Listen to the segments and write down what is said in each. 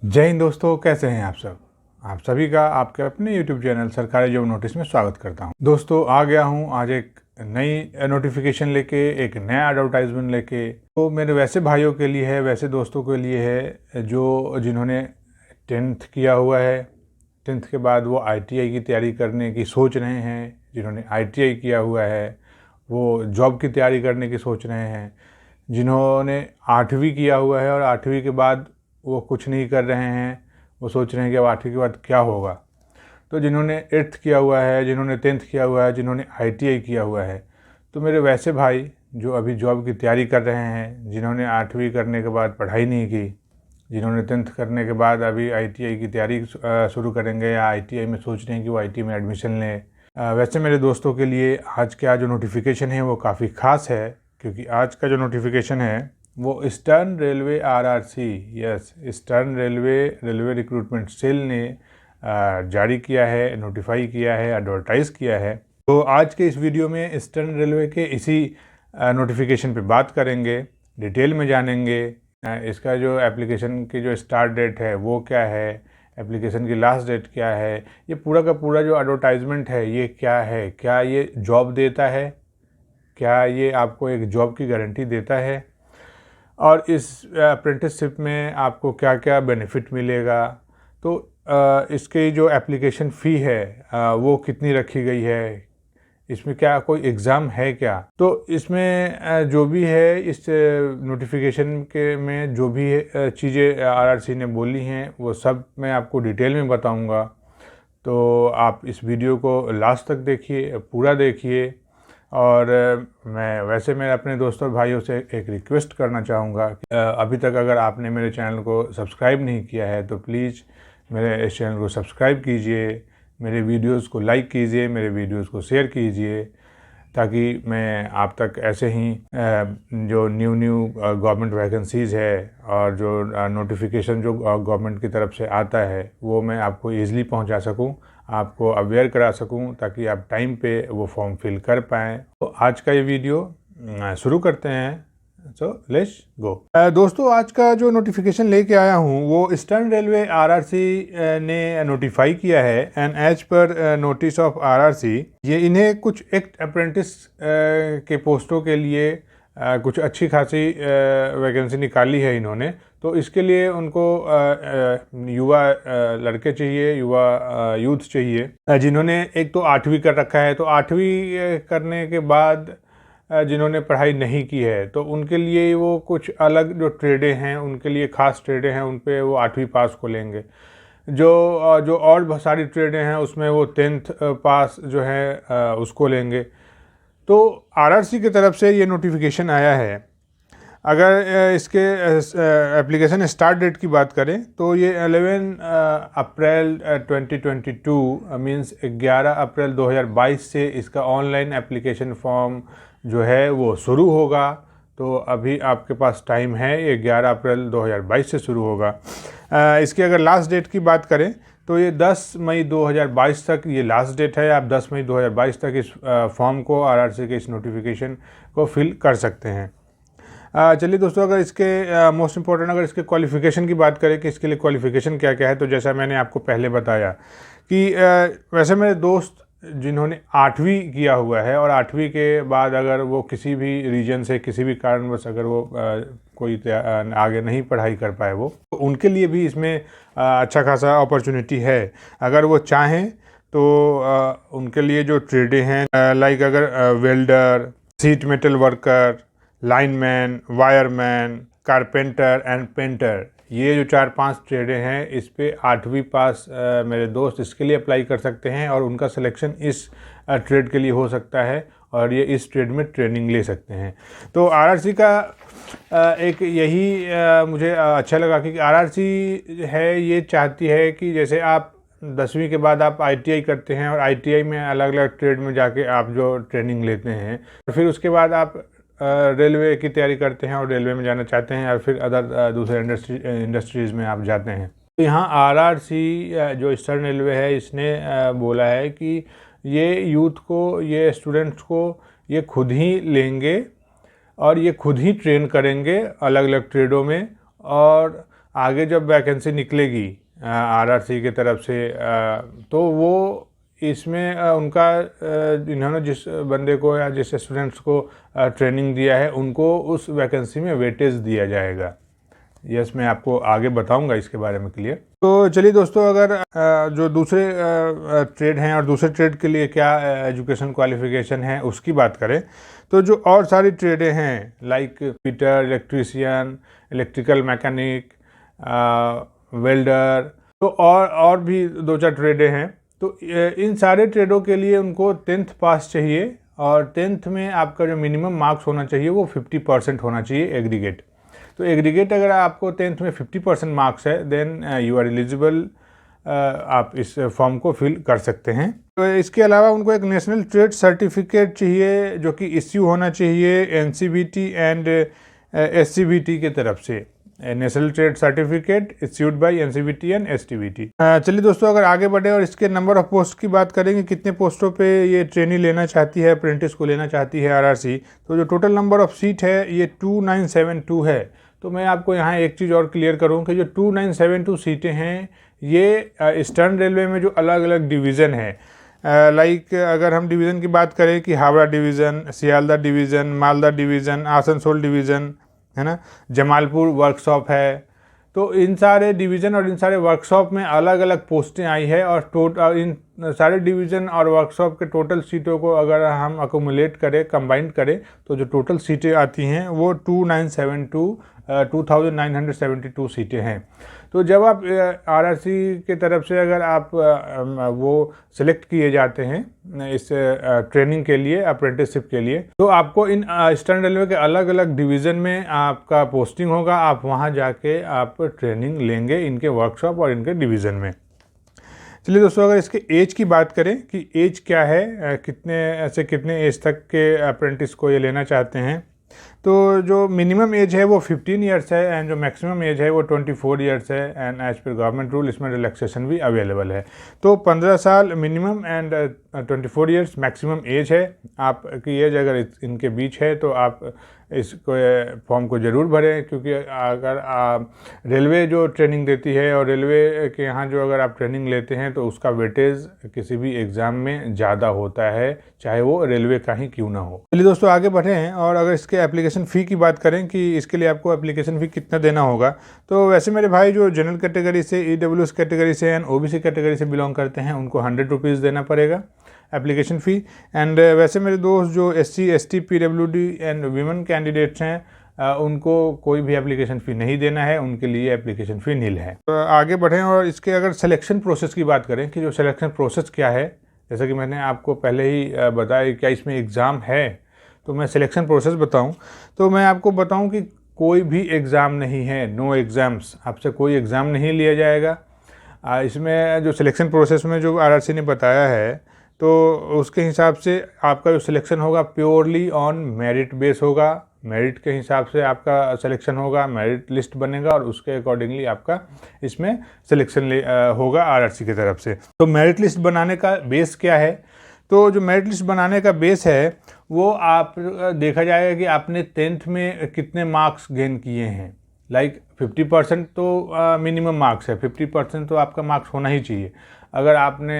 जय हिंद दोस्तों, कैसे हैं आप सब। आप सभी का आपके अपने YouTube चैनल सरकारी जॉब नोटिस में स्वागत करता हूं। दोस्तों आ गया हूं आज एक नई नोटिफिकेशन लेके, एक नया एडवर्टाइजमेंट लेके। तो मेरे वैसे भाइयों के लिए है, वैसे दोस्तों के लिए है जो जिन्होंने 10th किया हुआ है, 10th के बाद वो ITI की तैयारी करने की सोच रहे हैं। जिन्होंने ITI किया हुआ है वो जॉब की तैयारी करने की सोच रहे हैं। जिन्होंने 8वीं किया हुआ है और 8वीं के बाद वो कुछ नहीं कर रहे हैं, वो सोच रहे हैं कि अब 8वीं के बाद क्या होगा। तो जिन्होंने 8th किया हुआ है, जिन्होंने 10th किया हुआ है, जिन्होंने ITI किया हुआ है, तो मेरे वैसे भाई जो अभी जॉब की तैयारी कर रहे हैं, जिन्होंने 8वीं करने के बाद पढ़ाई नहीं की, जिन्होंने 10th करने के बाद अभी ITI की तैयारी शुरू करेंगे या ITI में सोच रहे हैं कि वो ITI में एडमिशन लें। वैसे मेरे दोस्तों के लिए आज का जो नोटिफिकेशन है वो काफ़ी ख़ास है, क्योंकि आज का जो नोटिफिकेशन है वो Eastern Railway RRC, yes Eastern Railway recruitment cell ने जारी किया है, नोटिफाई किया है, एडवर्टाइज़ किया है। तो आज के इस वीडियो में ईस्टर्न रेलवे के इसी नोटिफिकेशन पे बात करेंगे, डिटेल में जानेंगे। इसका जो एप्लीकेशन की जो स्टार्ट डेट है वो क्या है, एप्लीकेशन की लास्ट डेट क्या है, ये पूरा का पूरा जो एडवर्टाइजमेंट है ये क्या है, क्या ये जॉब देता है, क्या ये आपको एक जॉब की गारंटी देता है, और इस अप्रेंटिसशिप में आपको क्या क्या बेनिफिट मिलेगा। तो इसकी जो एप्लीकेशन फ़ी है वो कितनी रखी गई है, इसमें क्या कोई एग्ज़ाम है क्या। तो इसमें जो भी है इस नोटिफिकेशन के में जो भी चीज़ें RRC ने बोली हैं वो सब मैं आपको डिटेल में बताऊंगा। तो आप इस वीडियो को लास्ट तक देखिए, पूरा देखिए। और मैं अपने दोस्तों और भाइयों से एक रिक्वेस्ट करना चाहूँगा कि अभी तक अगर आपने मेरे चैनल को सब्सक्राइब नहीं किया है तो प्लीज़ मेरे इस चैनल को सब्सक्राइब कीजिए, मेरे वीडियोस को लाइक कीजिए, मेरे वीडियोस को शेयर कीजिए, ताकि मैं आप तक ऐसे ही जो न्यू गवर्नमेंट वैकेंसीज़ है और जो नोटिफिकेशन जो गवर्नमेंट की तरफ से आता है वो मैं आपको ईज़िली पहुंचा सकूं, आपको अवेयर करा सकूं, ताकि आप टाइम पे वो फॉर्म फिल कर पाएँ। तो आज का ये वीडियो शुरू करते हैं। So let's go. दोस्तों आज का जो नोटिफिकेशन लेके आया हूँ वो ईस्टर्न रेलवे RRC ने नोटिफाई किया है। And as per notice of RRC ये इन्हें कुछ एक्ट अप्रेंटिस के पोस्टों के लिए कुछ अच्छी खासी वैकेंसी निकाली है इन्होंने। तो इसके लिए उनको युवा लड़के चाहिए, युवा यूथ चाहिए, जिन्होंने एक तो 8वीं कर रखा है। तो 8वीं करने के बाद जिन्होंने पढ़ाई नहीं की है तो उनके लिए वो कुछ अलग जो ट्रेडें हैं, उनके लिए ख़ास ट्रेडें हैं, उन पे वो 8वीं पास को लेंगे। जो और बहुत सारी ट्रेडें हैं उसमें वो 10th पास जो है उसको लेंगे। तो RRC की तरफ से ये नोटिफिकेशन आया है। अगर इसके एप्लीकेशन स्टार्ट डेट की बात करें तो ये 11 अप्रैल 2022 मीन्स 11 अप्रैल 2022 से इसका ऑनलाइन एप्लीकेशन फॉर्म जो है वो शुरू होगा। तो अभी आपके पास टाइम है, ये 11 अप्रैल 2022 से शुरू होगा। इसकी अगर लास्ट डेट की बात करें तो ये 10 मई 2022 तक ये लास्ट डेट है। आप 10 मई 2022 तक इस फॉर्म को, RRC के इस नोटिफिकेशन को फिल कर सकते हैं। चलिए दोस्तों, अगर इसके मोस्ट इम्पोर्टेंट अगर इसके क्वालिफ़िकेशन की बात करें कि इसके लिए क्वालिफ़िकेशन क्या क्या है, तो जैसा मैंने आपको पहले बताया कि वैसे मेरे दोस्त जिन्होंने 8वीं किया हुआ है और 8वीं के बाद अगर वो किसी भी रीजन से, किसी भी कारणवश अगर वो कोई आगे नहीं पढ़ाई कर पाए वो, तो उनके लिए भी इसमें अच्छा खासा अपॉर्चुनिटी है। अगर वो चाहें तो उनके लिए जो ट्रेडें हैं लाइक अगर welder, sheet metal worker, lineman, wireman, carpenter and painter, ये जो 4-5 ट्रेडें हैं इस पे 8वीं पास मेरे दोस्त इसके लिए अप्लाई कर सकते हैं और उनका सिलेक्शन इस ट्रेड के लिए हो सकता है और ये इस ट्रेड में ट्रेनिंग ले सकते हैं। तो RRC का एक यही मुझे अच्छा लगा कि RRC है ये चाहती है कि जैसे आप 10वीं के बाद आप ITI करते हैं और ITI में अलग अलग ट्रेड में जाके आप जो ट्रेनिंग लेते हैं, फिर उसके बाद आप रेलवे की तैयारी करते हैं और रेलवे में जाना चाहते हैं या फिर अदर दूसरे इंडस्ट्रीज़ में आप जाते हैं। तो यहाँ RRC जो ईस्टर्न रेलवे है इसने बोला है कि ये यूथ को, ये स्टूडेंट्स को ये खुद ही लेंगे और ये खुद ही ट्रेन करेंगे अलग अलग ट्रेडों में। और आगे जब वैकेंसी निकलेगी आरआरसी की तरफ से तो वो इसमें उनका इन्होंने जिस बंदे को या जिस स्टूडेंट्स को ट्रेनिंग दिया है उनको उस वैकेंसी में वेटेज दिया जाएगा। यस, मैं आपको आगे बताऊंगा इसके बारे में क्लियर। तो चलिए दोस्तों, अगर जो दूसरे ट्रेड हैं और दूसरे ट्रेड के लिए क्या एजुकेशन क्वालिफिकेशन है उसकी बात करें तो जो और सारी ट्रेडें हैं like fitter, electrician, electrical mechanic, welder, तो और भी 2-4 ट्रेडें हैं। तो इन सारे ट्रेडों के लिए उनको 10th पास चाहिए और 10th में आपका जो मिनिमम मार्क्स होना चाहिए वो 50% होना चाहिए एग्रीगेट। तो एग्रीगेट अगर आपको 10th में 50% मार्क्स है देन यू आर एलिजिबल, आप इस फॉर्म को फिल कर सकते हैं। तो इसके अलावा उनको एक नेशनल ट्रेड सर्टिफिकेट चाहिए जो कि इश्यू होना चाहिए एनसीबीटी एंड एससीबीटी के तरफ से। National trade certificate issued by NCBT and STBT. चलिए दोस्तों, अगर आगे बढ़े और इसके नंबर ऑफ पोस्ट की बात करेंगे, कितने पोस्टों पे ये ट्रेनी लेना चाहती है, अप्रेंटिस को लेना चाहती है आरआरसी, तो जो टोटल नंबर ऑफ सीट है ये 2972 है। तो मैं आपको यहाँ एक चीज़ और क्लियर करूँ कि जो 2972 सीटें हैं ये ईस्टर्न रेलवे में जो अलग अलग डिवीज़न है, लाइक अगर हम डिवीज़न की बात करें कि Howrah division, Sealdah division, Malda division, Asansol division है ना, जमालपुर वर्कशॉप है, तो इन सारे डिवीज़न और इन सारे वर्कशॉप में अलग अलग पोस्टें आई है और इन सारे डिवीज़न और वर्कशॉप के टोटल सीटों को अगर हम अकोमुलेट करें, कंबाइंड करें, तो जो टोटल सीटें आती हैं वो 2972 सीटें हैं। तो जब आप आरआरसी के तरफ से अगर आप वो सिलेक्ट किए जाते हैं इस ट्रेनिंग के लिए, अप्रेंटिसशिप के लिए, तो आपको इन ईस्टर्न रेलवे के अलग अलग डिवीज़न में आपका पोस्टिंग होगा। आप वहां जाके आप ट्रेनिंग लेंगे इनके वर्कशॉप और इनके डिवीज़न में। चलिए दोस्तों, अगर इसके एज की बात करें कि एज क्या है, कितने एज तक के अप्रेंटिस को ये लेना चाहते हैं, तो जो मिनिमम एज है वो 15 ईयर्स है एंड जो मैक्सिमम एज है वो 24 ईयर्स है and as per government rule इसमें रिलैक्सेशन भी अवेलेबल है। तो 15 साल minimum and 24 years maximum age है। आपकी एज अगर इनके बीच है तो आप इसको फॉर्म को ज़रूर भरें, क्योंकि अगर रेलवे जो ट्रेनिंग देती है और रेलवे के यहाँ जो अगर आप ट्रेनिंग लेते हैं तो उसका वेटेज किसी भी एग्ज़ाम में ज़्यादा होता है, चाहे वो रेलवे का ही क्यों ना हो। चलिए दोस्तों, आगे बढ़े हैं और अगर इसके एप्लीकेशन फ़ी की बात करें कि इसके लिए आपको एप्लीकेशन फ़ी कितना देना होगा, तो वैसे मेरे भाई जो जनरल कैटेगरी से, ईडब्ल्यूएस कैटेगरी से एंड ओबीसी कैटेगरी से बिलोंग करते हैं उनको 100 रुपीज़ देना पड़ेगा एप्लीकेशन फ़ी। एंड वैसे मेरे दोस्त जो SC, ST, PWD and women candidates हैं उनको कोई भी एप्लीकेशन फ़ी नहीं देना है, उनके लिए एप्लीकेशन फ़ी नील है। तो आगे बढ़ें और इसके अगर सिलेक्शन प्रोसेस की बात करें कि जो सिलेक्शन प्रोसेस क्या है, जैसा कि मैंने आपको पहले ही बताया क्या इसमें एग्ज़ाम है, तो मैं सिलेक्शन प्रोसेस बताऊं तो मैं आपको बताऊं कि कोई भी एग्ज़ाम नहीं है, नो एग्ज़ाम्स, आपसे कोई एग्ज़ाम नहीं लिया जाएगा। इसमें जो सिलेक्शन प्रोसेस में जो आरआरसी ने बताया है तो उसके हिसाब से आपका जो सिलेक्शन होगा प्योरली ऑन मेरिट बेस होगा। मेरिट के हिसाब से आपका सिलेक्शन होगा, मेरिट लिस्ट बनेगा और उसके अकॉर्डिंगली आपका इसमें सिलेक्शन होगा आरआरसी की तरफ से। तो मेरिट लिस्ट बनाने का बेस क्या है, तो जो मेरिट लिस्ट बनाने का बेस है वो आप देखा जाएगा कि आपने 10th में कितने मार्क्स गेन किए हैं। लाइक 50% तो मिनिमम मार्क्स है, 50% तो आपका मार्क्स होना ही चाहिए। अगर आपने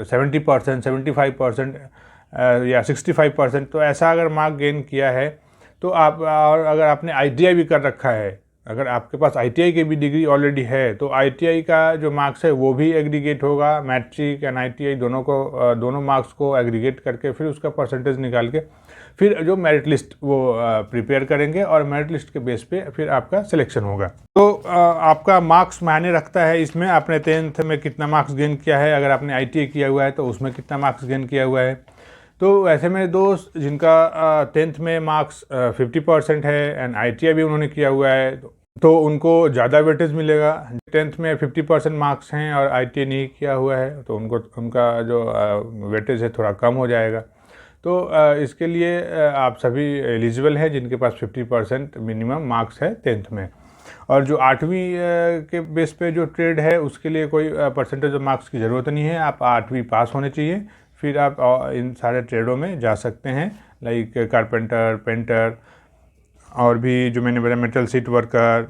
70%, 75% या 65%, तो ऐसा अगर मार्क गेन किया है तो आप, और अगर आपने ITI भी कर रखा है, अगर आपके पास ITI की भी डिग्री ऑलरेडी है तो ITI का जो मार्क्स है वो भी एग्रीगेट होगा। मैट्रिक एंड ITI दोनों मार्क्स को एग्रीगेट करके फिर उसका परसेंटेज निकाल के फिर जो मेरिट लिस्ट वो प्रिपेयर करेंगे और मेरिट लिस्ट के बेस पे फिर आपका सिलेक्शन होगा। तो आपका मार्क्स मायने रखता है इसमें, आपने 10th में कितना मार्क्स गेन किया है, अगर आपने ITI किया हुआ है तो उसमें कितना मार्क्स गेन किया हुआ है। तो ऐसे मेरे दोस्त जिनका 10th में मार्क्स 50% है एंड ITI भी उन्होंने किया हुआ है तो उनको ज़्यादा वेटेज मिलेगा। 10th में 50% मार्क्स हैं और ITI नहीं किया हुआ है तो उनका जो वेटेज है थोड़ा कम हो जाएगा। तो इसके लिए आप सभी एलिजिबल हैं जिनके पास 50% मिनिमम मार्क्स है 10th में। और जो 8वीं के बेस पे जो ट्रेड है उसके लिए कोई परसेंटेज ऑफ मार्क्स की ज़रूरत नहीं है, आप 8वीं पास होने चाहिए, फिर आप इन सारे ट्रेडों में जा सकते हैं, लाइक कारपेंटर, पेंटर और भी जो मैंने बताया metal sheet worker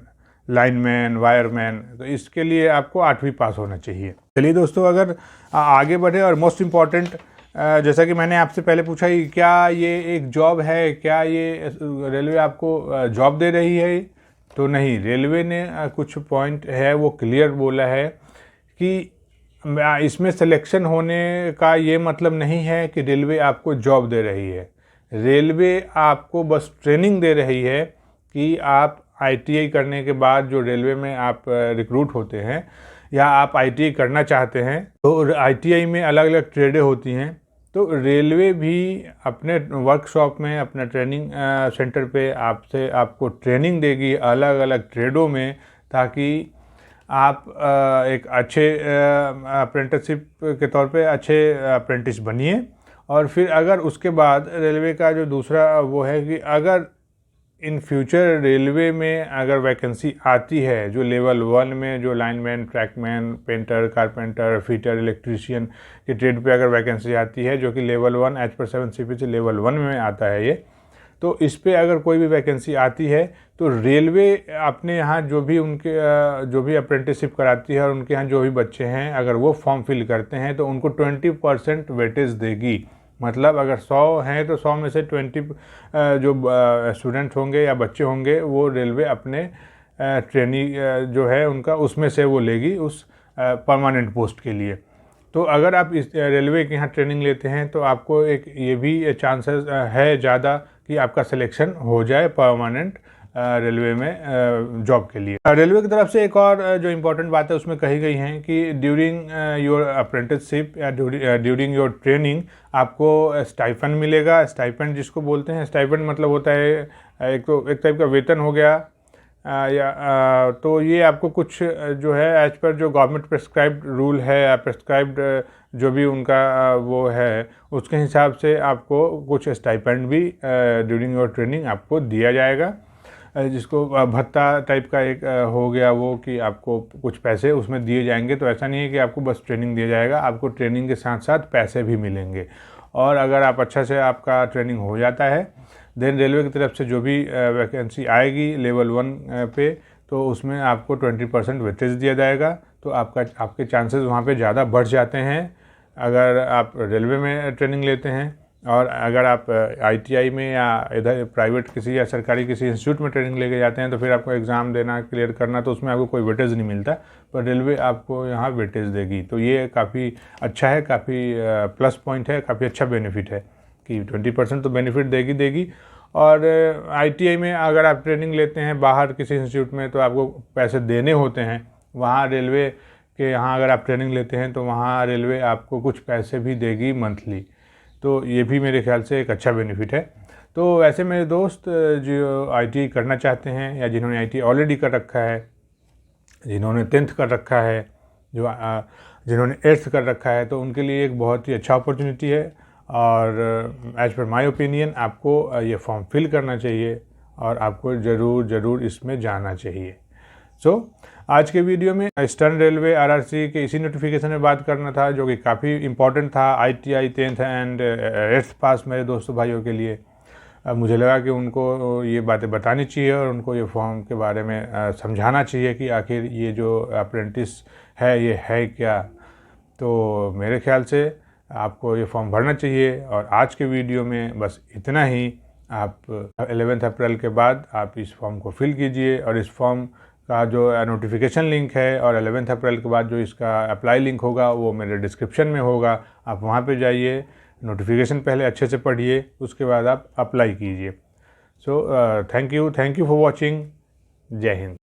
lineman, wireman, तो इसके लिए आपको 8वीं पास होना चाहिए। चलिए दोस्तों, अगर आगे बढ़े और मोस्ट इम्पॉर्टेंट, जैसा कि मैंने आपसे पहले पूछा कि क्या ये एक जॉब है, क्या ये रेलवे आपको जॉब दे रही है, तो नहीं। रेलवे ने कुछ पॉइंट है वो क्लियर बोला है कि इसमें सिलेक्शन होने का ये मतलब नहीं है कि रेलवे आपको जॉब दे रही है। रेलवे आपको बस ट्रेनिंग दे रही है कि आप ITI करने के बाद जो रेलवे में आप रिक्रूट होते हैं या आप ITI करना चाहते हैं, तो ITI में अलग अलग ट्रेडें होती हैं। तो रेलवे भी अपने वर्कशॉप में, अपना ट्रेनिंग सेंटर पे आपको ट्रेनिंग देगी अलग अलग ट्रेडों में, ताकि आप एक अच्छे अप्रेंटिसशिप के तौर पे अच्छे अप्रेंटिस बनिए। और फिर अगर उसके बाद रेलवे का जो दूसरा वो है कि अगर इन फ्यूचर रेलवे में अगर वैकेंसी आती है, जो लेवल 1 में जो lineman, trackman, painter, carpenter, fitter, electrician के ट्रेड पे अगर वैकेंसी आती है, जो कि level 1 as per 7 CPC level 1 में आता है ये, तो इस पे अगर कोई भी वैकेंसी आती है तो रेलवे अपने यहाँ जो भी अप्रेंटिसशिप कराती है और उनके यहाँ जो भी बच्चे हैं, अगर वो फॉर्म फिल करते हैं तो उनको 20% वेटेज देगी। मतलब अगर 100 हैं तो 100 में से 20 जो स्टूडेंट होंगे या बच्चे होंगे, वो रेलवे अपने ट्रेनी जो है उनका, उसमें से वो लेगी उस परमानेंट पोस्ट के लिए। तो अगर आप इस रेलवे के यहाँ ट्रेनिंग लेते हैं तो आपको एक ये भी चांसेस है ज़्यादा कि आपका सिलेक्शन हो जाए परमानेंट रेलवे में जॉब के लिए। रेलवे की तरफ से एक और जो इम्पोर्टेंट बात है उसमें कही गई हैं कि ड्यूरिंग योर अप्रेंटिसशिप या ड्यूरिंग योर ट्रेनिंग आपको स्टाइपेंड मिलेगा। स्टाइपेंड जिसको बोलते हैं, स्टाइपेंड मतलब होता है एक टाइप का वेतन हो गया, तो ये आपको कुछ जो है एज पर जो गवर्नमेंट प्रेस्क्राइब्ड रूल है या प्रेस्क्राइब्ड जो भी उनका वो है, उसके हिसाब से आपको कुछ स्टाइपेंड भी ड्यूरिंग योर ट्रेनिंग आपको दिया जाएगा, जिसको भत्ता टाइप का एक हो गया वो, कि आपको कुछ पैसे उसमें दिए जाएंगे। तो ऐसा नहीं है कि आपको बस ट्रेनिंग दिया जाएगा, आपको ट्रेनिंग के साथ साथ पैसे भी मिलेंगे। और अगर आप अच्छा से आपका ट्रेनिंग हो जाता है, देन रेलवे की तरफ से जो भी वैकेंसी आएगी लेवल 1 पे, तो उसमें आपको 20% वेटेज दिया जाएगा। तो आपके चांसेस वहाँ पे ज़्यादा बढ़ जाते हैं अगर आप रेलवे में ट्रेनिंग लेते हैं। और अगर आप ITI में या इधर प्राइवेट किसी या सरकारी किसी इंस्टीट्यूट में ट्रेनिंग लेके जाते हैं, तो फिर आपको एग्ज़ाम देना, क्लियर करना, तो उसमें आपको कोई वेटेज नहीं मिलता, पर रेलवे आपको यहाँ वेटेज देगी। तो ये काफ़ी अच्छा है, काफ़ी प्लस पॉइंट है, काफ़ी अच्छा बेनिफिट है कि 20% तो बेनिफिट देगी। और ITI में अगर आप ट्रेनिंग लेते हैं बाहर किसी इंस्टीट्यूट में, तो आपको पैसे देने होते हैं। वहाँ रेलवे के यहाँ अगर आप ट्रेनिंग लेते हैं तो वहाँ रेलवे आपको कुछ पैसे भी देगी मंथली। तो ये भी मेरे ख्याल से एक अच्छा बेनिफिट है। तो वैसे मेरे दोस्त जो ITI करना चाहते हैं या जिन्होंने ITI ऑलरेडी कर रखा है, जिन्होंने 10th कर रखा है, जिन्होंने 8th कर रखा है, तो उनके लिए एक बहुत ही अच्छा अपॉर्चुनिटी है। और एज पर माय ओपिनियन आपको ये फॉर्म फिल करना चाहिए और आपको ज़रूर इसमें जाना चाहिए। आज के वीडियो में ईस्टर्न रेलवे RRC के इसी नोटिफिकेशन में बात करना था, जो कि काफ़ी इम्पोर्टेंट था ITI 10th एंड 8th पास मेरे दोस्तों भाइयों के लिए। मुझे लगा कि उनको ये बातें बतानी चाहिए और उनको ये फॉर्म के बारे में समझाना चाहिए कि आखिर ये जो अप्रेंटिस है ये है क्या। तो मेरे ख्याल से आपको ये फॉर्म भरना चाहिए। और आज के वीडियो में बस इतना ही। आप 11 अप्रैल के बाद आप इस फॉर्म को फिल कीजिए, और इस फॉर्म का जो नोटिफिकेशन लिंक है और 11 अप्रैल के बाद जो इसका अप्लाई लिंक होगा वो मेरे डिस्क्रिप्शन में होगा। आप वहाँ पे जाइए, नोटिफिकेशन पहले अच्छे से पढ़िए, उसके बाद आप अप्लाई कीजिए। Thank you for watching. जय हिंद।